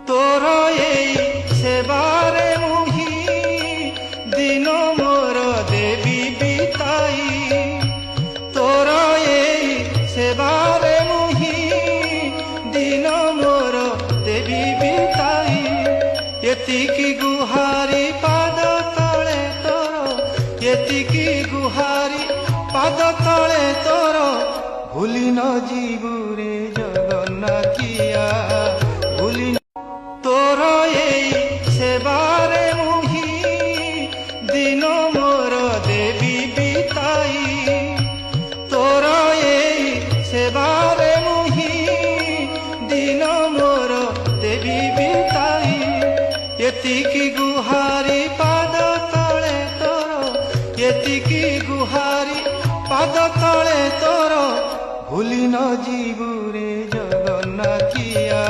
তোর এই সেবারে মুহি দিন মোর দেবী বিতাই, তোর এই সেবারে মুহি দিন মোর দেবী বিতাই। এতিকি গুহারি পাদ তলে তোর, এতিকি গুহারি পাদ তলে তোর, ভুলি ন জীবুরে জগন্নাথিয়া ভুলি। তোর এই সেবারে মুহি দিন মোর দেবী বিতাই, তোর এই সেবারে মুহি দিন মোর দেবী বিতাই। এতিকি গুহারি পাদ তলে তোর, এতিকি গুহারি পাদ তলে তোর, ভুলি ন জীবুরে জগন্নাথিয়া।